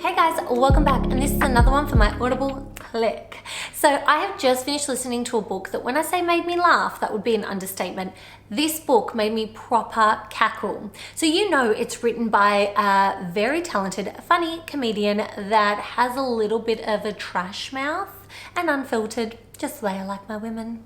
Hey guys, welcome back, and this is another one for my Audible click. So I have just finished listening to a book that when I say made me laugh, that would be an understatement. This book made me proper cackle. So you know it's written by a very talented, funny comedian that has a little bit of a trash mouth and unfiltered, just the way I like my women.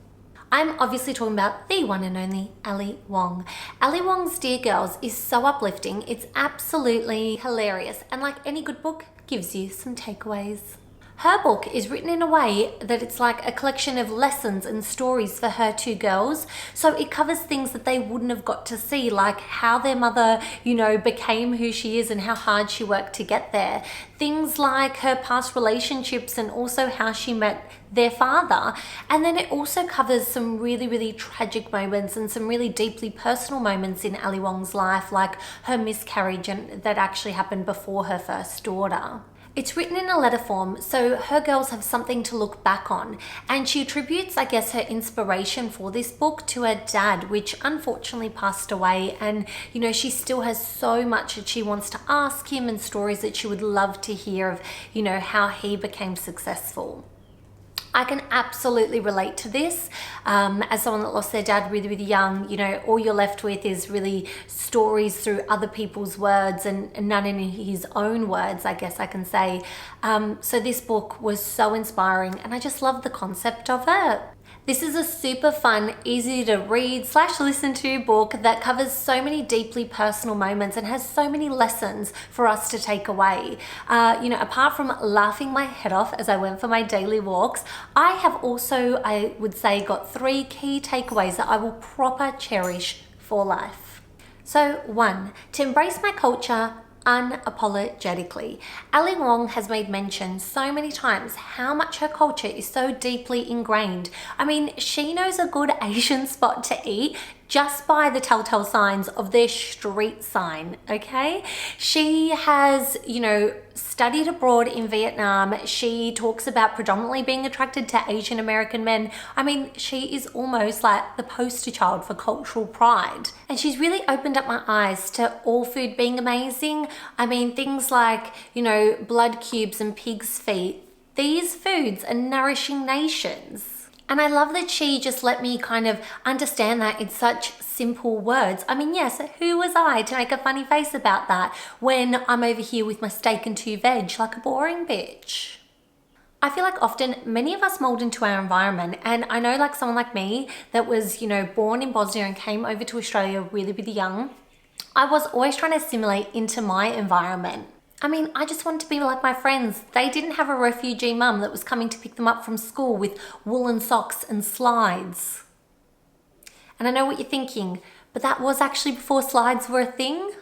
I'm obviously talking about the one and only Ali Wong. Ali Wong's Dear Girls is so uplifting, it's absolutely hilarious, and like any good book, gives you some takeaways. Her book is written in a way that it's like a collection of lessons and stories for her two girls. So it covers things that they wouldn't have got to see, like how their mother, became who she is and how hard she worked to get there. Things like her past relationships and also how she met their father. And then it also covers some really, really tragic moments and some really deeply personal moments in Ali Wong's life, like her miscarriage that actually happened before her first daughter. It's written in a letter form, so her girls have something to look back on. And she attributes, I guess, her inspiration for this book to her dad, which unfortunately passed away. And, she still has so much that she wants to ask him and stories that she would love to hear of, how he became successful. I can absolutely relate to this. As someone that lost their dad really, really young, all you're left with is really stories through other people's words and none in his own words, I guess I can say. So this book was so inspiring and I just love the concept of it. This is a super fun, easy to read / listen to book that covers so many deeply personal moments and has so many lessons for us to take away. Apart from laughing my head off as I went for my daily walks, I have also, I would say, got 3 key takeaways that I will proper cherish for life. So 1, to embrace my culture unapologetically. Ali Wong has made mention so many times how much her culture is so deeply ingrained. I mean, she knows a good Asian spot to eat just by the telltale signs of their street sign, okay? She has, studied abroad in Vietnam. She talks about predominantly being attracted to Asian American men. I mean, she is almost like the poster child for cultural pride. And she's really opened up my eyes to all food being amazing. I mean, things like, blood cubes and pig's feet. These foods are nourishing nations. And I love that she just let me kind of understand that in such simple words. I mean, yes, who was I to make a funny face about that when I'm over here with my steak and 2 veg like a boring bitch? I feel like often many of us mold into our environment, and I know like someone like me that was, born in Bosnia and came over to Australia really, really young, I was always trying to assimilate into my environment. I mean, I just wanted to be like my friends. They didn't have a refugee mum that was coming to pick them up from school with woolen socks and slides. And I know what you're thinking, but that was actually before slides were a thing.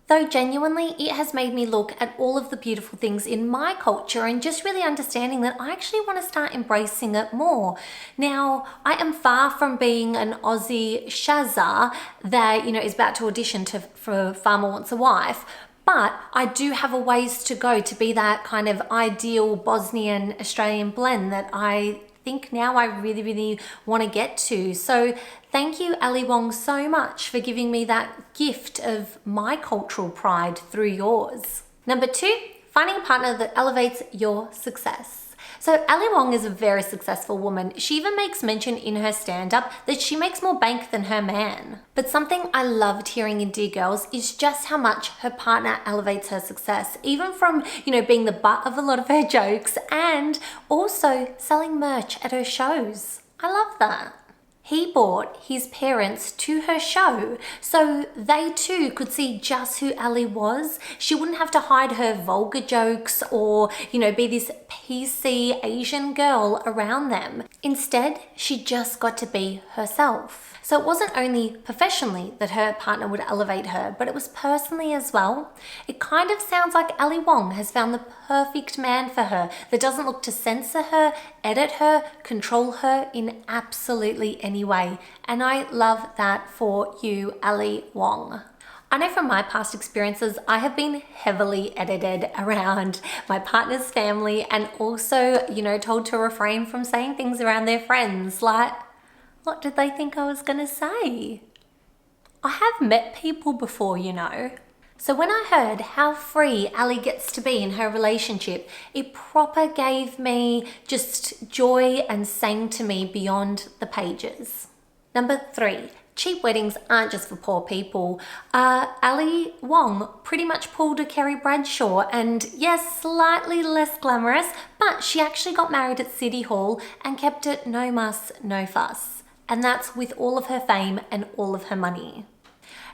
Though genuinely, it has made me look at all of the beautiful things in my culture and just really understanding that I actually want to start embracing it more. Now, I am far from being an Aussie Shazza that, is about to audition for Farmer Wants a Wife, but I do have a ways to go to be that kind of ideal Bosnian Australian blend that I think now I really, really want to get to. So thank you, Ali Wong, so much for giving me that gift of my cultural pride through yours. Number 2, finding a partner that elevates your success. So Ali Wong is a very successful woman. She even makes mention in her stand-up that she makes more bank than her man. But something I loved hearing in Dear Girls is just how much her partner elevates her success, even from, being the butt of a lot of her jokes and also selling merch at her shows. I love that. He brought his parents to her show so they too could see just who Ali was. She wouldn't have to hide her vulgar jokes or, be this PC Asian girl around them. Instead, she just got to be herself. So it wasn't only professionally that her partner would elevate her, but it was personally as well. It kind of sounds like Ali Wong has found the perfect man for her that doesn't look to censor her, edit her, control her in absolutely any way. And I love that for you, Ali Wong. I know from my past experiences, I have been heavily edited around my partner's family and also, told to refrain from saying things around their friends like, what did they think I was going to say? I have met people before, So when I heard how free Ali gets to be in her relationship, it proper gave me just joy and sang to me beyond the pages. Number 3, cheap weddings aren't just for poor people. Ali Wong pretty much pulled a Kerry Bradshaw, and yes, slightly less glamorous, but she actually got married at City Hall and kept it no muss, no fuss. And that's with all of her fame and all of her money.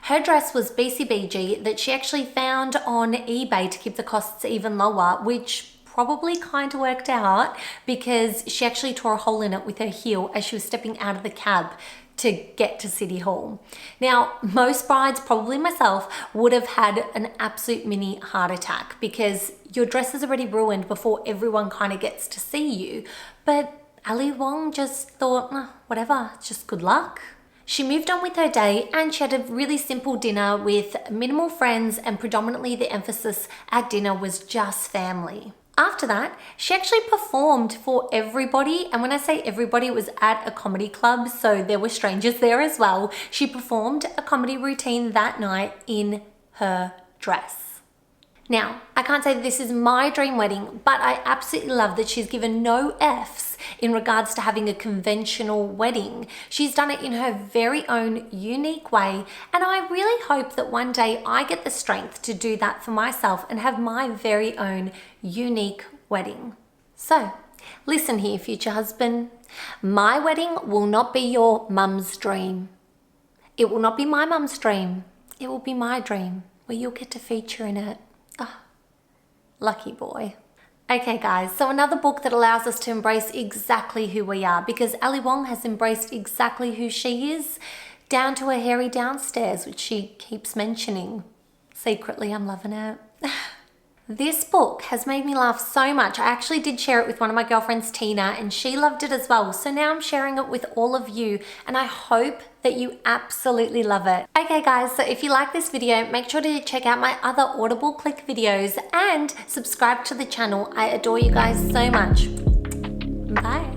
Her dress was BCBG that she actually found on eBay to keep the costs even lower, which probably kind of worked out because she actually tore a hole in it with her heel as she was stepping out of the cab to get to City Hall. Now, most brides, probably myself, would have had an absolute mini heart attack because your dress is already ruined before everyone kind of gets to see you. But Ali Wong just thought, whatever, it's just good luck. She moved on with her day and she had a really simple dinner with minimal friends, and predominantly the emphasis at dinner was just family. After that, she actually performed for everybody, and when I say everybody, it was at a comedy club, so there were strangers there as well. She performed a comedy routine that night in her dress. Now, I can't say this is my dream wedding, but I absolutely love that she's given no Fs in regards to having a conventional wedding. She's done it in her very own unique way, and I really hope that one day I get the strength to do that for myself and have my very own unique wedding. So, listen here, future husband. My wedding will not be your mum's dream. It will not be my mum's dream. It will be my dream, where you'll get to feature in it. Lucky boy. Okay guys, so another book that allows us to embrace exactly who we are, because Ali Wong has embraced exactly who she is, down to her hairy downstairs, which she keeps mentioning. Secretly, I'm loving it. This book has made me laugh so much. I actually did share it with one of my girlfriends, Tina, and she loved it as well. So now I'm sharing it with all of you, and I hope that you absolutely love it. Okay guys, so if you like this video, make sure to check out my other Audible Click videos and subscribe to the channel. I adore you guys so much. Bye.